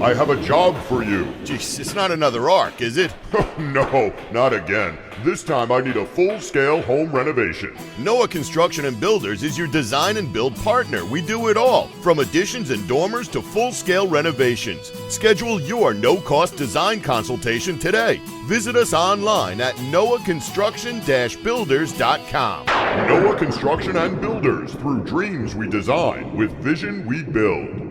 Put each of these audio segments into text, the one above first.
I have a job for you. Jeez, it's not another arc, is it? No, not again. This time I need a full-scale home renovation. Noah Construction and Builders is your design and build partner. We do it all, from additions and dormers to full-scale renovations. Schedule your no-cost design consultation today. Visit us online at noahconstruction-builders.com. Noah Construction and Builders. Through dreams we design, with vision we build.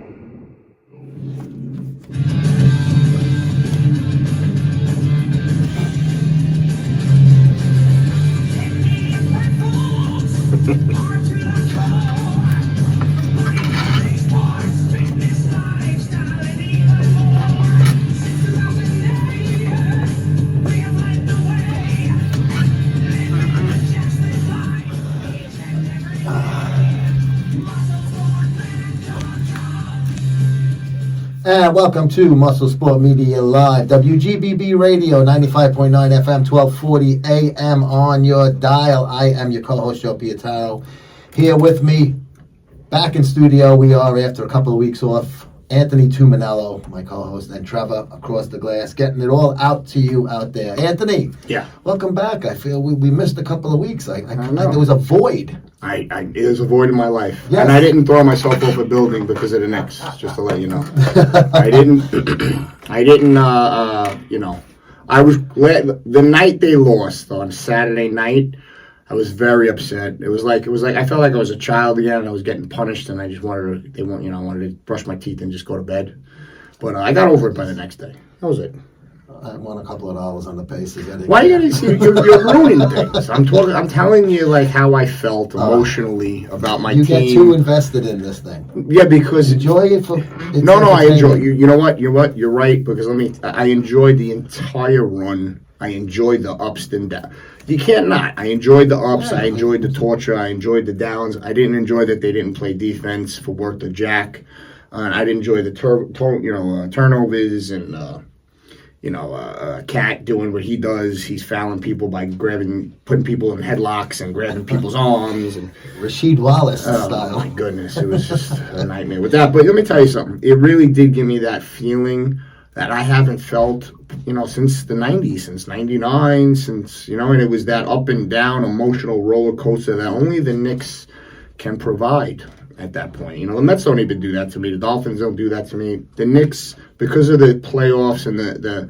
And welcome to MuscleSport Media Live, WGBB Radio, 95.9 FM, 1240 AM on your dial. I am your co-host, Joe Pietaro. Here with me, back in studio, we are after a couple of weeks off. Anthony Tuminello, my co-host, and Trevor across the glass, getting it all out to you out there. Anthony, yeah, welcome back. I feel we missed a couple of weeks. I know. There was a void. It was a void in my life. Yes. And I didn't throw myself off a building because of the Knicks, just to let you know. I was glad the night they lost on Saturday night. I was very upset. It was like I felt like I was a child again, and I was getting punished, and I just wanted to brush my teeth and just go to bed. But I got over it by the next day. That was it. I won a couple of dollars on the Pacers. Why you gotta see? You're ruining things. I'm telling you like how I felt emotionally about my team. You get too invested in this thing. Yeah, because enjoy it for. No, I enjoy. You know what? You're right. Because I enjoyed the entire run. I enjoyed the ups and downs. You can't not. I enjoyed the ups. I enjoyed the torture. I enjoyed the downs. I didn't enjoy that they didn't play defense for work to Jack. I didn't enjoy the turnovers and. Cat doing what he does. He's fouling people by putting people in headlocks and grabbing people's arms. And Rasheed Wallace style. Oh, my goodness. It was just a nightmare with that. But let me tell you something. It really did give me that feeling that I haven't felt, since the 90s, since 99, and it was that up and down emotional roller coaster that only the Knicks can provide at that point. The Mets don't even do that to me. The Dolphins don't do that to me. The Knicks, because of the playoffs and the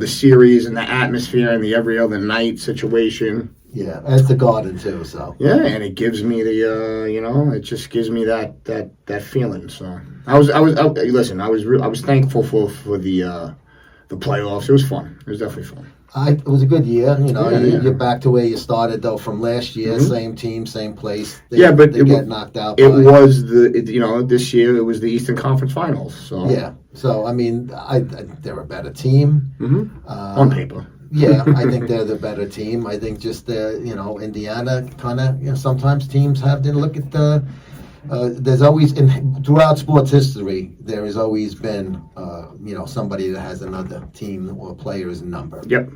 series and the atmosphere and the every other night situation. Yeah, and it's the Garden too, so. Yeah, and it gives me it just gives me that feeling. So I was thankful for the playoffs. It was fun. It was definitely fun. It was a good year. You're back to where you started though from last year. Mm-hmm. Same team, same place. They get knocked out. This year it was the Eastern Conference Finals. So yeah. So they're a better team. Mm-hmm. On paper. Yeah, I think they're the better team. I think just Indiana kind of sometimes teams have to look at the. There's always throughout sports history there has always been somebody that has another team or player's number. Yep.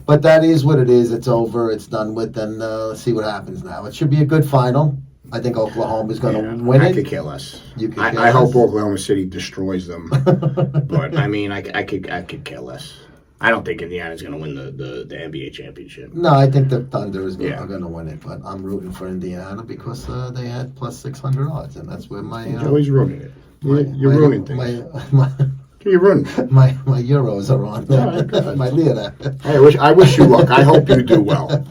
But that is what it is. It's over. It's done with. And let's see what happens now. It should be a good final. I think Oklahoma is going to win it. I could care less. I hope Oklahoma City destroys them. But I could care less. I don't think Indiana's going to win the NBA championship. No, I think the Thunder are going to win it, but I'm rooting for Indiana because they had plus 600 odds, and that's where my... Joey's ruining it. You're ruining things. You're ruining it. My Euros are on there. My Lira. I wish you luck. I hope you do well.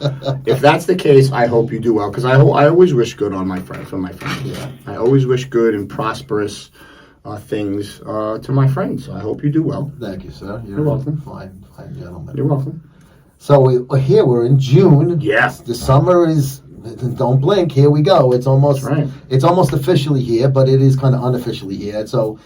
If that's the case, I hope you do well, because I always wish good for my friends. Yeah. I always wish good and prosperous things to my friends. I hope you do well. Thank you, sir. You're welcome. Fine gentlemen. You're welcome. So we're in June. Yes. The summer is, don't blink, here we go. It's almost officially here, but it is kind of unofficially here. So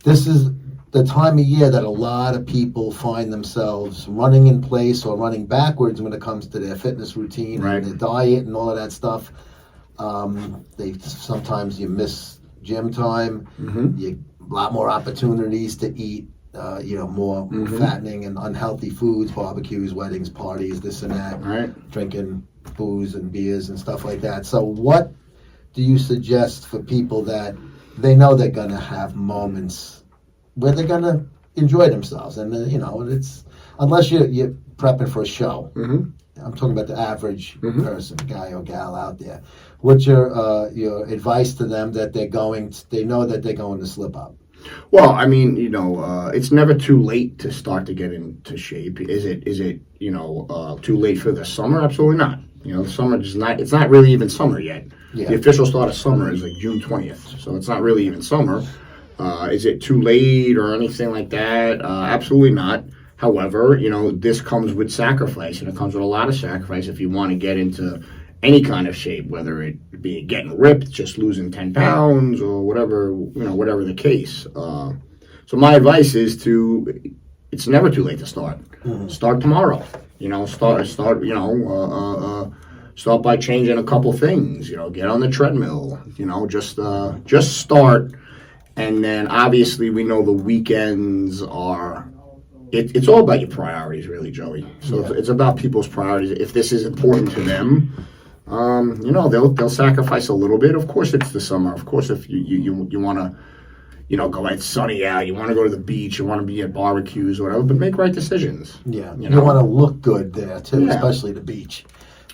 this is the time of year that a lot of people find themselves running in place or running backwards when it comes to their fitness routine and their diet and all of that stuff. Sometimes you miss gym time. Mm-hmm. A lot more opportunities to eat, more fattening and unhealthy foods, barbecues, weddings, parties, this and that, drinking booze and beers and stuff like that. So what do you suggest for people that they know they're going to have moments where they're going to enjoy themselves. And, it's unless you're prepping for a show. Mm-hmm. I'm talking about the average person, guy or gal out there. What's your advice to them that they know that they're going to slip up? Well, I mean, it's never too late to start to get into shape. Is it too late for the summer? Absolutely not. The summer is not. It's not really even summer yet. Yeah. The official start of summer is like June 20th, so it's not really even summer. Is it too late or anything like that? Absolutely not. However, this comes with sacrifice, and it comes with a lot of sacrifice if you want to get into any kind of shape, whether it be getting ripped, just losing 10 pounds, or whatever the case. So my advice is it's never too late to start. Mm-hmm. Start tomorrow. Start by changing a couple things. Get on the treadmill. Just start, and then obviously we know the weekends are. It's all about your priorities, really, Joey. So it's about people's priorities. If this is important to them, they'll sacrifice a little bit. Of course, it's the summer. Of course, if you want to, go out, it's sunny out, you want to go to the beach, you want to be at barbecues or whatever, but make right decisions. Yeah, you want to look good there too, especially the beach.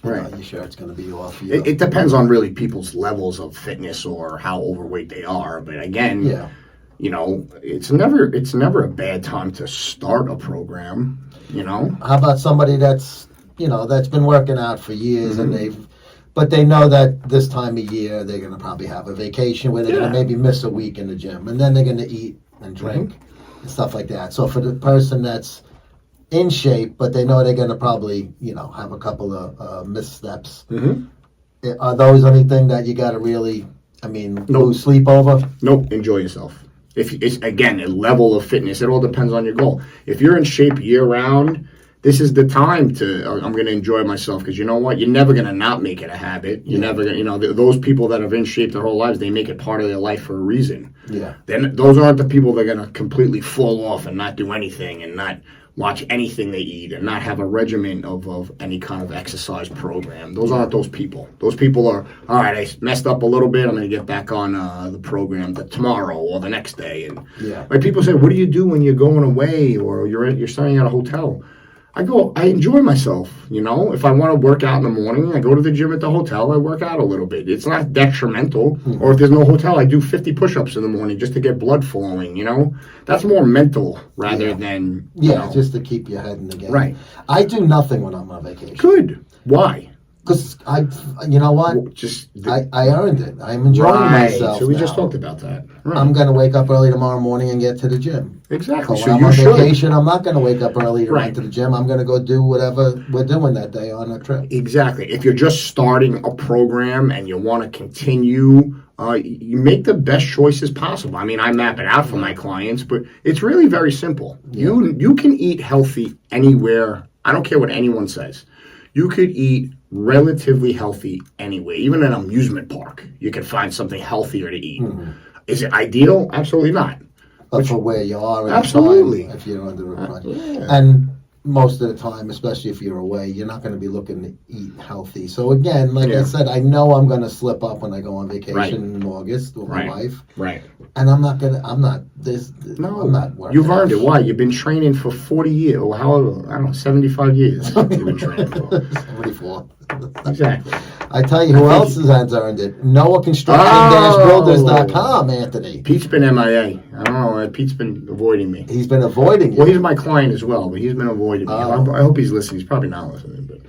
Right. Your shirt's going to be off. It depends on really people's levels of fitness or how overweight they are. But again, it's never a bad time to start a program. How about somebody that's been working out for years and but they know that this time of year they're going to probably have a vacation where they're going to maybe miss a week in the gym, and then they're going to eat and drink and stuff like that. So for the person that's in shape, but they know they're going to probably have a couple of missteps, are those anything that you got to really, lose sleep over? Nope. Enjoy yourself. If it's, again, a level of fitness, it all depends on your goal. If you're in shape year round, this is the time I'm going to enjoy myself, because you know what? You're never going to not make it a habit. You're never going to, those people that have in shape their whole lives, they make it part of their life for a reason. Yeah. Then those aren't the people that are going to completely fall off and not do anything and not watch anything they eat and not have a regimen of any kind of exercise program. Those aren't those people. Those people are, all right, I messed up a little bit, I'm going to get back on the program tomorrow or the next day. And like people say, what do you do when you're going away or you're staying at a hotel? I enjoy myself, If I want to work out in the morning, I go to the gym at the hotel, I work out a little bit. It's not detrimental. Or if there's no hotel, I do 50 push-ups in the morning just to get blood flowing, That's more mental rather than, just to keep your head in the game. Right. I do nothing when I'm on vacation. Good. Why? Because you know what? I earned it. I'm enjoying myself. So we now. just talked about that. Right. I'm going to wake up early tomorrow morning and get to the gym. Exactly. So when I'm on vacation, I'm not going to wake up early to run to the gym. I'm going to go do whatever we're doing that day on a trip. Exactly. If you're just starting a program and you want to continue, you make the best choices possible. I map it out for my clients, but it's really very simple. Yeah. You can eat healthy anywhere. I don't care what anyone says. You could eat relatively healthy anyway. Even in an amusement park, you can find something healthier to eat. Mm-hmm. Is it ideal? Absolutely not. But for where you are, absolutely. If you're under a run, and most of the time, especially if you're away, you're not going to be looking to eat healthy. So again, like I said, I know I'm going to slip up when I go on vacation in August with my wife. Right. And I'm not working. You've earned it. Why? You've been training for 40 years, or however, 75 years you've been training for. 74. Exactly. I tell you who else has earned it. Noah Construction-Builders.com, Anthony. Pete's been MIA. I don't know. Pete's been avoiding me. He's been avoiding you. Well, he's my client as well, but he's been avoiding me. I hope he's listening. He's probably not listening, but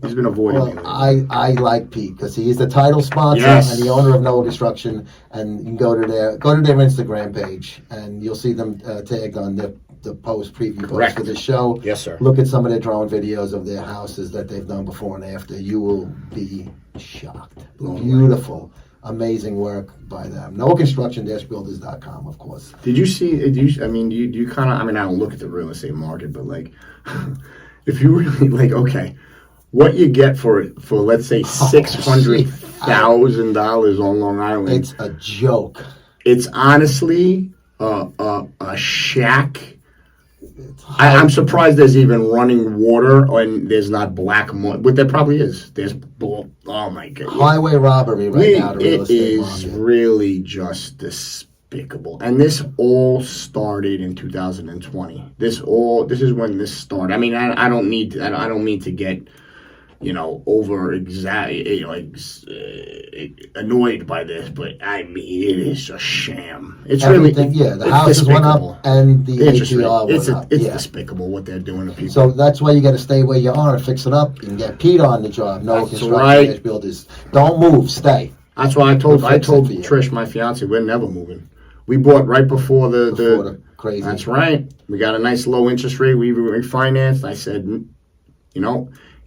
he's been avoiding me. I like Pete because he is the title sponsor and the owner of Noah Construction, and you can go to their Instagram page, and you'll see them tagged on the preview post for the show. Yes, sir. Look at some of their drone videos of their houses that they've done before and after. You will be shocked. Beautiful, amazing work by them. NoahConstruction-Builders.com, of course. Did you see? Do you kind of? I don't look at the real estate market, but if you really what you get for let's say $600,000 on Long Island? It's a joke. It's honestly a shack. I'm surprised there's even running water and there's not black mud, but there probably is. There's, oh my God. Highway robbery right now. It is really just despicable. And this all started in 2020. This is when this started. I mean, I don't mean to get, annoyed by this, but I mean, it is a sham. It's everything. The houses went up and the APR went up. It's despicable what they're doing to people. So that's why you got to stay where you are and fix it up. You can get Pete on the job. No construction builders. Don't move. Stay. That's why I told Trish, my fiance, we're never moving. We bought right before the crazy. That's right. We got a nice low interest rate. We refinanced. I said,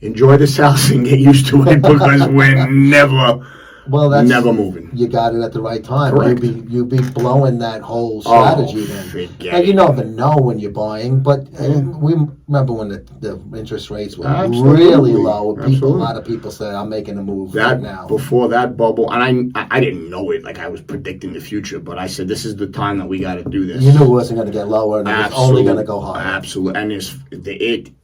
enjoy this house and get used to it because we're never moving. You got it at the right time. Correct. You'd be blowing that whole strategy then. Now, you never know when you're buying, but we remember when the interest rates were really low. A lot of people said, "I'm making a move right now." Before that bubble, and I didn't know it, like I was predicting the future, but I said, "This is the time that we got to do this." You knew it wasn't going to get lower, and it was only going to go higher. Absolutely, and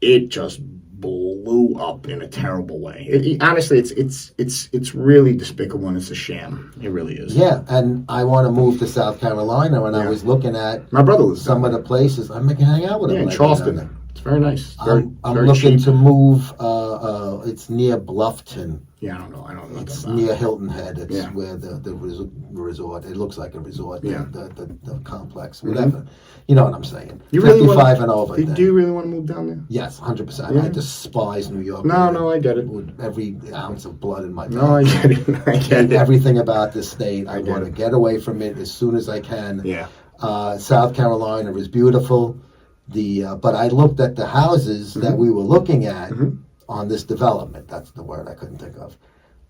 it just blew up in a terrible way. Honestly, it's really despicable and it's a sham. It really is. Yeah, and I want to move to South Carolina, and I was looking at my brother lives some of the places. I can hang out with him. In Charleston. It's very nice. I'm looking to move. It's near Bluffton. Yeah, I don't know. It's near Hilton Head. It's where the resort. It looks like a resort. Yeah. The complex. Whatever. You know what I'm saying. You 55 and over. Do you really want to move down there? Yes, 100%. I despise New York. No, I get it. With every ounce of blood in my body. No, I get it. Everything about this state. I want to get away from it as soon as I can. Yeah. South Carolina is beautiful. But I looked at the houses that we were looking at on this development. That's the word I couldn't think of.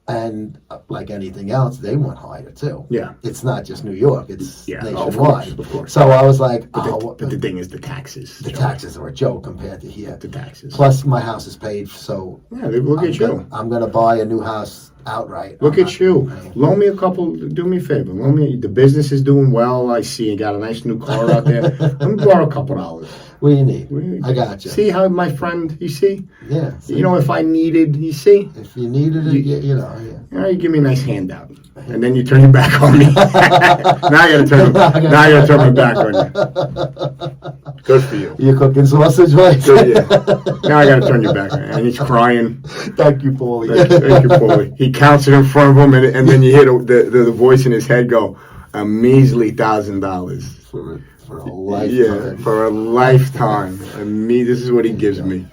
And like anything else, they went higher too. Yeah. It's not just New York. It's nationwide. Of course. So I was like, but the thing is the taxes. The taxes are a joke compared to here. The taxes. Plus, my house is paid, so look at you. I'm going to buy a new house outright. Look at you. Loan me a couple. Do me a favor. Loan me. The business is doing well. I see you got a nice new car out there. Let me borrow a couple dollars. What do you need? I got you. See how my friend, you see? Yeah. See? If I needed, you see? If you needed it, you give me a nice handout. And then you turn your back on me. Now I gotta turn my back on you. Good for you. You cooking sausage, right? Good, yeah. Now I gotta turn your back on you. And he's crying. Thank you, Paulie. Thank you, Paulie. He counts it in front of him, and then you hear the voice in his head go, a measly $1,000. For a lifetime. Yeah, for a lifetime. And this is what he gives me.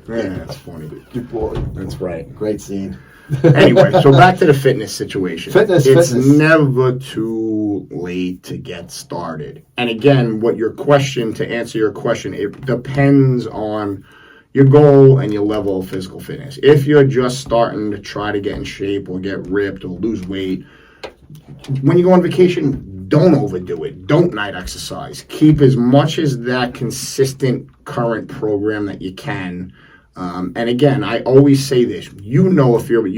Man, that's funny. That's right. Great scene. Anyway, so back to the fitness situation. Fitness. Never too late to get started. And again, to answer your question, it depends on your goal and your level of physical fitness. If you're just starting to try to get in shape or get ripped or lose weight, when you go on vacation, don't overdo it. Don't night exercise. Keep as much as that consistent current program that you can. And again, I always say this. You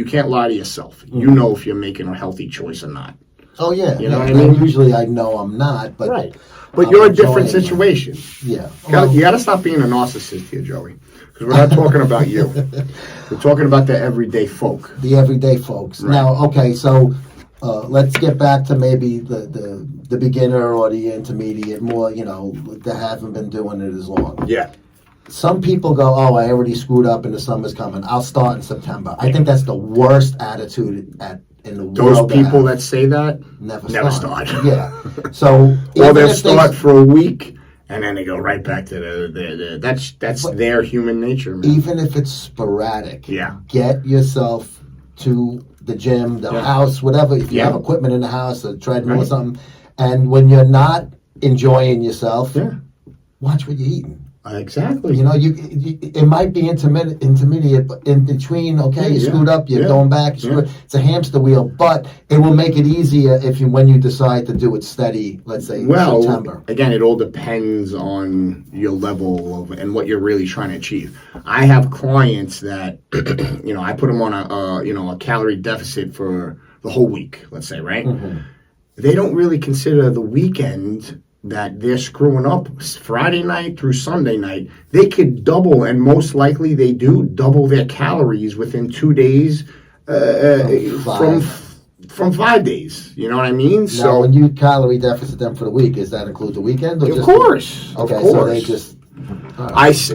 can't lie to yourself. You know if you're making a healthy choice or not. Oh, yeah. You know what I mean? Usually I know I'm not, but... Right. But you're a different situation. Yeah. You got to stop being a narcissist here, Joey. Because we're not talking about you. We're talking about the everyday folk. The everyday folks. Right. Now, okay, so... let's get back to maybe the beginner or the intermediate, more, that haven't been doing it as long. Yeah. Some people go, I already screwed up and the summer's coming. I'll start in September. I think that's the worst attitude in the world. Those people that say that never start. Yeah. So, or they'll start for a week and then they go right back to that's their human nature, man. Even if it's sporadic. Yeah. Get yourself to the gym, the house, whatever. If you have equipment in the house, a treadmill or something, and when you're not enjoying yourself, watch what you're eating. Exactly. It might be intermediate, but in between, you screwed up, you're going back. It's a hamster wheel, but it will make it easier when you decide to do it steady. Let's say September. Again, it all depends on your level and what you're really trying to achieve. I have clients that I put them on a calorie deficit for the whole week. Let's say, right? Mm-hmm. They don't really consider the weekend that they're screwing up Friday night through Sunday night. They could double, and most likely they do double their calories within 2 days from from 5 days. You know what I mean? Now, So when you calorie deficit them for the week, does that include the weekend? Or of just course. Okay, of course. so they just.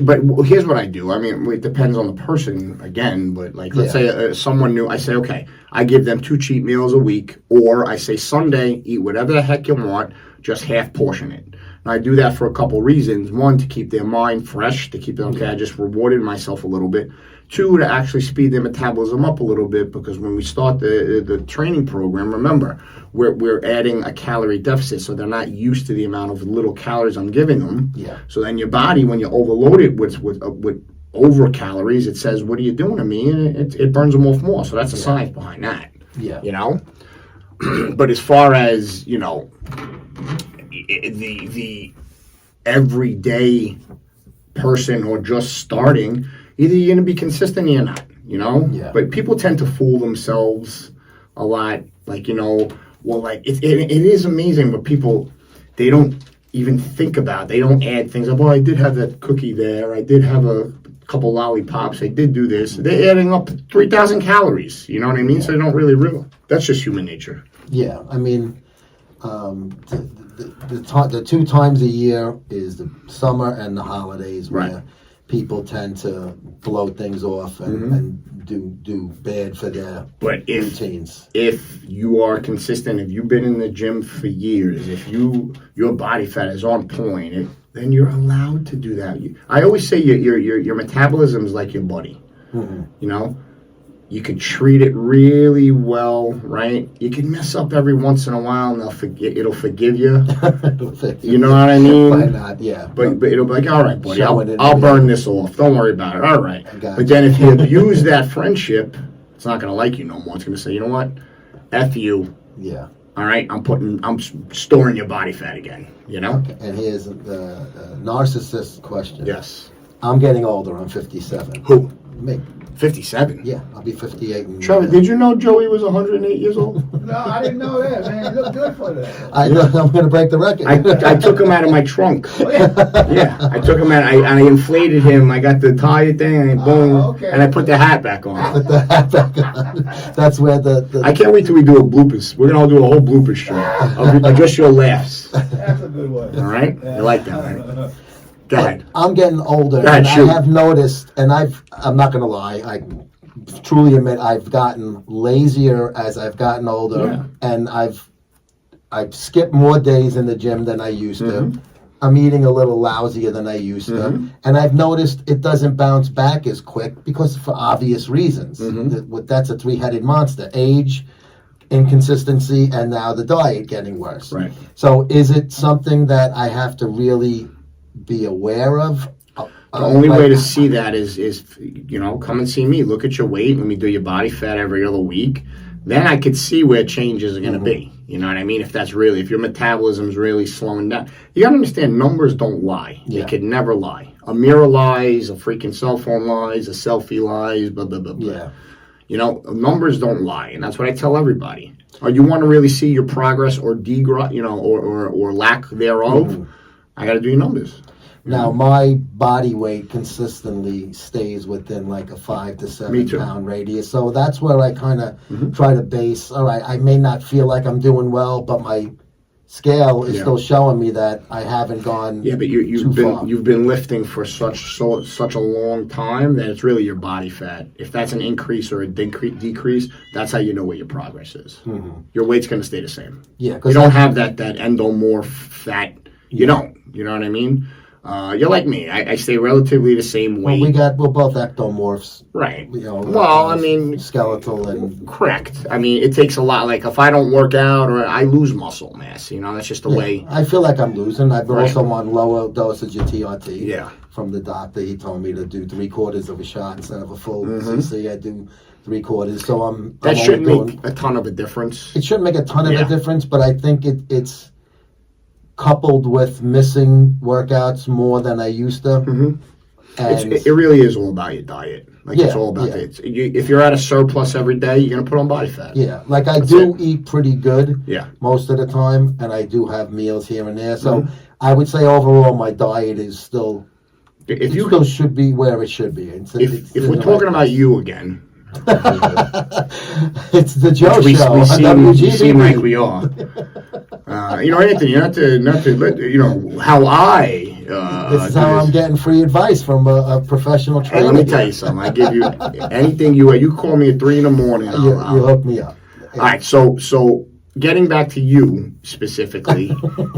But here's what I do. I mean, it depends on the person again. But like, let's say someone new. I say, okay, I give them 2 cheat meals a week, or I say Sunday, eat whatever the heck you want, just half portion it. And I do that for a couple reasons. One, to keep their mind fresh, to keep them, okay, I just rewarded myself a little bit. 2, to actually speed their metabolism up a little bit, because when we start the training program, remember, we're adding a calorie deficit, so they're not used to the amount of little calories I'm giving them. Yeah. So then your body, when you overload it with over calories, it says, "What are you doing to me?" And it burns them off more. So that's the science behind that. Yeah. You know. But as far as the everyday person or just starting, either you're going to be consistent or you're not, Yeah. But people tend to fool themselves a lot. Like, it is amazing what people, they don't even think about. They don't add things up. Well, I did have that cookie there. I did have a couple lollipops. I did do this. They're adding up 3,000 calories. You know what I mean? Yeah. So they don't really realize. That's just human nature. Yeah. I mean, the 2 times a year is the summer and the holidays, where people tend to blow things off and do bad for their routines. If you are consistent, if you've been in the gym for years, if your body fat is on point, then you're allowed to do that. I always say your metabolism is like your body. Mm-hmm. You can treat it really well, right? You can mess up every once in a while, and it'll forgive you. You know what I mean? Why not? Yeah. But it'll be like, all right, buddy, I'll burn this off. Don't worry about it. All right. But then if you abuse that friendship, it's not going to like you no more. It's going to say, you know what? F you. Yeah. All right, I'm storing your body fat again. Okay. And here's the narcissist question. Yes. I'm getting older. I'm 57. Who? Me. 57? Yeah, I'll be 58. Trevor, did you know Joey was 108 years old? No, I didn't know that, man. You look good for that. I'm going to break the record. I took him out of my trunk. Yeah, I took him out. I inflated him. I got the tire thing, and boom, and I put the hat back on. Put the hat back on. That's where the I can't wait till we do a bloopers. We're going to do a whole bloopers show. Just your laughs. That's a good one. All right? You like that, right? Go ahead. I'm getting older, ahead, and I have noticed, and I'm not going to lie, I truly admit I've gotten lazier as I've gotten older, and I've skipped more days in the gym than I used to. I'm eating a little lousier than I used to, and I've noticed it doesn't bounce back as quick because for obvious reasons. That's a 3-headed monster: age, inconsistency, and now the diet getting worse. Right. So is it something that I have to really be aware of? The only way to see that is come and see me. Look at your weight. Let me do your body fat every other week. Then I could see where changes are going to be. You know what I mean? If your metabolism's really slowing down. You got to understand, numbers don't lie. Yeah. They could never lie. A mirror lies, a freaking cell phone lies, a selfie lies, blah, blah, blah, blah. Yeah. Numbers don't lie. And that's what I tell everybody. You want to really see your progress or or lack thereof, I got to do your numbers. Now, my body weight consistently stays within like a 5 to 7 pound radius. So that's where I kind of try to base, all right, I may not feel like I'm doing well, but my scale is still showing me that I haven't gone but you've been lifting for such a long time that it's really your body fat. If that's an increase or a decrease, that's how you know where your progress is. Your weight's going to stay the same. Yeah, you don't have that endomorph fat. You don't. You know what I mean? You're like me. I stay relatively the same weight. We're both ectomorphs. Right. I mean, skeletal and correct. I mean, it takes a lot. Like if I don't work out or I lose muscle mass, that's just the way. I feel like I'm losing. I've also on lower dosage of TRT. Yeah. From the doctor, he told me to do 3/4 of a shot instead of a full cc. I do 3/4. So that shouldn't make a ton of a difference. It shouldn't make a ton of a difference, but I think it's coupled with missing workouts more than I used to. And it really is all about your diet. It's all about it. If you're at a surplus every day, you're going to put on body fat. Yeah, I do eat pretty good most of the time, and I do have meals here and there. So I would say overall my diet is still, still should be where it should be. If we're talking about you again, It's the Joe We Show on seem WGBB. like we are. Anthony, not to let how I. This is how I'm getting free advice from a professional Hey, trainer. let me tell you something. I give you anything you call me at 3 in the morning. You hook me up. All right, so getting back to you specifically,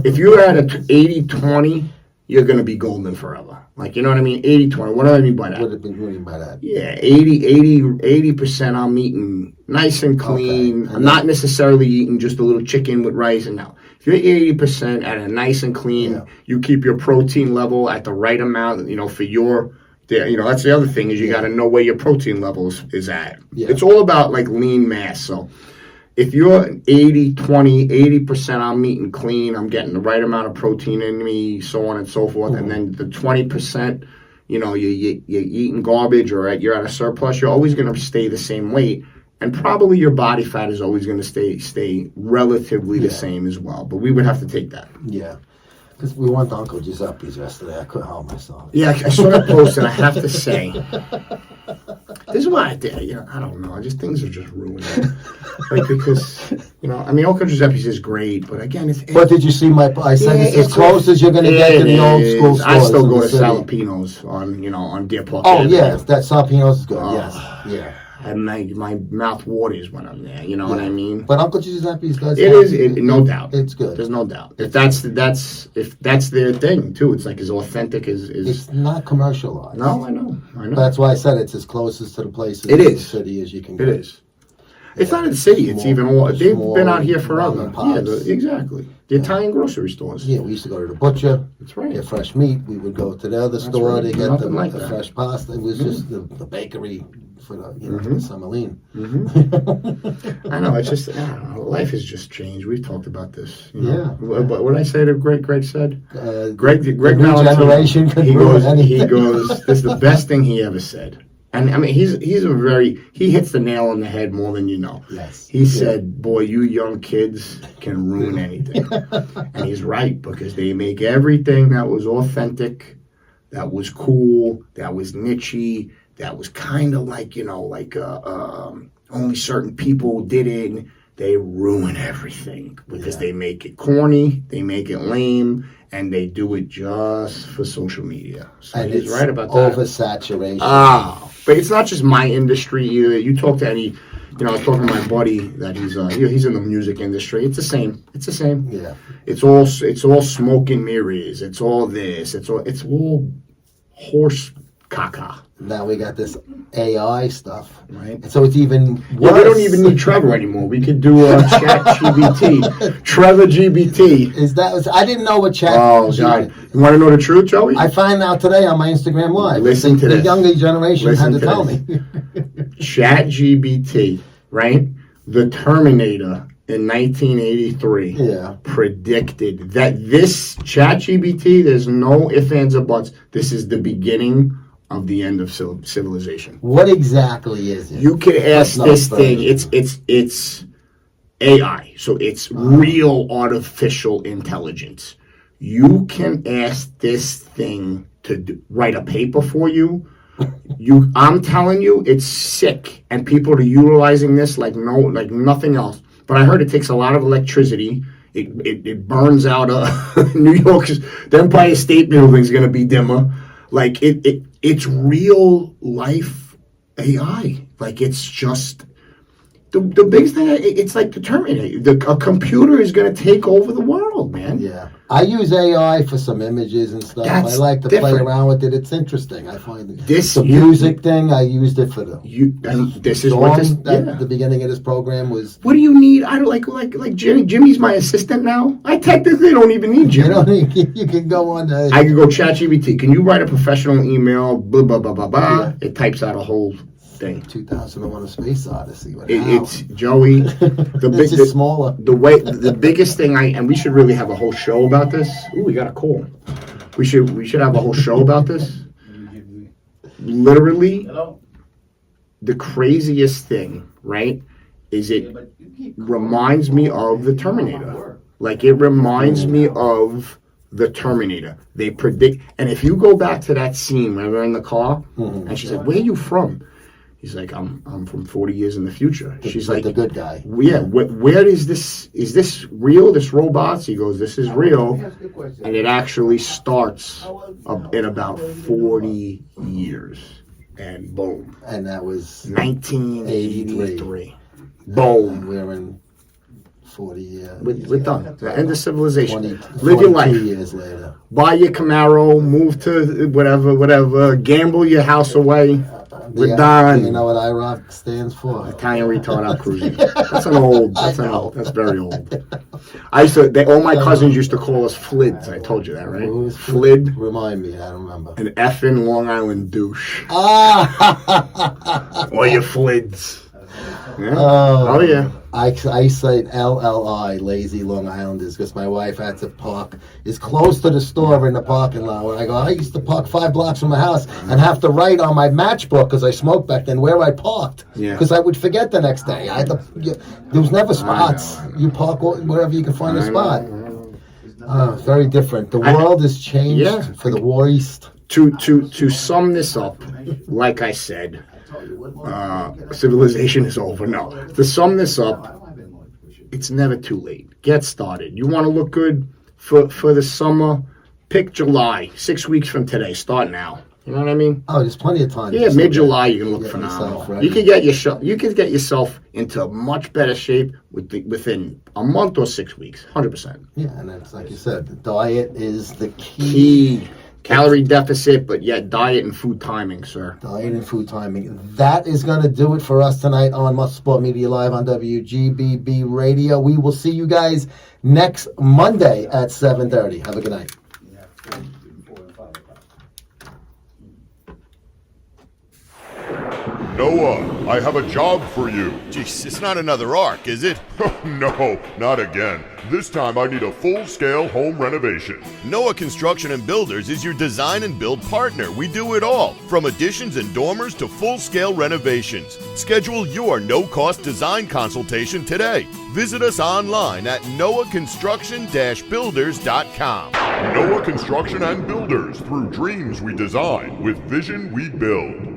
if you're at a 80-20, you're going to be golden forever. Like, you know what I mean? 80-20. What do I mean by that? What do you mean by that? Yeah, 80% I'm eating nice and clean. Okay. I'm not necessarily eating just a little chicken with rice. And now, if you're 80% at a nice and clean, you keep your protein level at the right amount, for your... that's the other thing is you got to know where your protein levels is at. Yeah. It's all about like lean mass. So if you're 80-20, 80% I'm eating clean, I'm getting the right amount of protein in me, so on and so forth. And then the 20%, you're eating garbage or you're at a surplus, you're always going to stay the same weight. And probably your body fat is always going to stay relatively the same as well. But we would have to take that. Yeah. Because we went to Uncle Giuseppe's yesterday. I couldn't help myself. Yeah, I saw that post, and I have to say, this is why I did. I don't know. Things are just ruined. Because Uncle Giuseppe's is great, but again, But did you see I said it's as close as you're going to get to the old school stores. I still go to city. Salapino's on Deer Park. Oh yes, that Salapino's is good. Yes, yeah. And my mouth waters when I'm there. You know what I mean? But Uncle Giuseppe's does. No doubt. It's good. There's no doubt. If that's their thing too, it's like as authentic as. It's not commercialized. No, I know. That's why I said it's as closest to the places in the city as you can get. It is. It's not in the city. It's even all. They've been out here forever. Yeah, exactly. The Italian grocery stores. Yeah, we used to go to the butcher. That's right. Get fresh meat. We would go to the other store to get the fresh pasta. It was just the bakery for the summer lean. I know. It's just life has just changed. We've talked about this. Yeah. What did I say to Greg said? Greg new Valentino, generation could ruin anything. He goes. This is the best thing he ever said. And I mean, he hits the nail on the head more than you know. Yes. He said, boy, you young kids can ruin anything. And he's right, because they make everything that was authentic, that was cool, that was niche-y, that was kind of like, only certain people did it. They ruin everything because they make it corny, they make it lame, and they do it just for social media. So and he's it's right about that. Oversaturation. But it's not just my industry either. You talk to any, I was talking to my buddy that he's in the music industry. It's the same. Yeah. It's all smoke and mirrors. It's all this. It's all horse caca. Now we got this AI stuff, right? And so it's even worse. Yeah, we don't even need Trevor anymore. We could do Chat GBT, Trevor GBT. I didn't know what Chat. Oh God! You want to know the truth, Joey? I find out today on my Instagram Live. Listen to the this. younger generation had to tell me. Chat GBT, right? The Terminator in 1983 predicted that this Chat GBT. There's no ifs, ands, or buts. This is the beginning of the end of civilization. What exactly is it? You can ask this thing. It's AI, so it's real artificial intelligence. You can ask this thing to write a paper for you. I'm telling you, it's sick, and people are utilizing this like nothing else. But I heard it takes a lot of electricity. It burns out New York's the Empire State Building is going to be dimmer. Like it's real life AI. Like it's just the biggest thing. It's like the Terminator. A computer is going to take over the world, man. Yeah, I use AI for some images and stuff. I like to play around with it. It's interesting. I find the music thing. I used it for the beginning of this program was. What do you need? I don't like Jimmy. Jimmy's my assistant now. I technically don't even need Jimmy. You can go on. I can go ChatGPT. Can you write a professional email? Blah blah blah blah blah. Yeah. It types out a whole thing. 2001: A Space Odyssey. It's Joey. It's smaller. The biggest thing and we should really have a whole show about this. Ooh, we got a call. We should have a whole show about this. Literally, the craziest thing, right? Is it reminds me of the Terminator. Like it reminds me of the Terminator. They predict, and if you go back to that scene when we're in the car, and she said, "Where are you from?" He's like, I'm from 40 years in the future. She's like, the good guy. yeah, where is this real, this robots? He goes, this is real. And it actually starts in about 40 years. And boom. And that was 1983. and Boom. we're in 40 years. We're done. The end of civilization. 20, Live your life. 42 years later. Buy your Camaro, move to whatever, gamble your house away. We're done. You know what IROC stands for? Italian retard out cruising. That's very old. All my cousins used to call us Flids. I told you that, right? Who was Flid. Remind me, I don't remember. An effing Long Island douche. Ah! Or you Flids. Yeah. Oh, Yeah. I cite LLI, lazy Long Islanders, because my wife had to park. It's close to the store in the parking lot. Where I used to park 5 blocks from my house and have to write on my matchbook, because I smoked back then, where I parked. Yeah. Because I would forget the next day. There was never spots. You park wherever you can find a spot. Very different. The world has changed for the worst. To sum this up, like I said, civilization is over. No. To sum this up, it's never too late. Get started. You want to look good for the summer? Pick July, 6 weeks from today. Start now. You know what I mean? Oh, there's plenty of time. Yeah, mid-July you can look Get phenomenal. yourself ready. You can get yourself into much better shape within a month or 6 weeks. 100%. Yeah, and it's like you said, the diet is the Key. Calorie deficit, but yet diet and food timing, sir. Diet and food timing. That is going to do it for us tonight on MuscleSport Media Live on WGBB Radio. We will see you guys next Monday at 7:30. Have a good night. Noah, I have a job for you. Jeez, it's not another arc, is it? No, not again. This time I need a full-scale home renovation. Noah Construction and Builders is your design and build partner. We do it all, from additions and dormers to full-scale renovations. Schedule your no-cost design consultation today. Visit us online at noahconstruction-builders.com. Noah Construction and Builders, through dreams we design, with vision we build.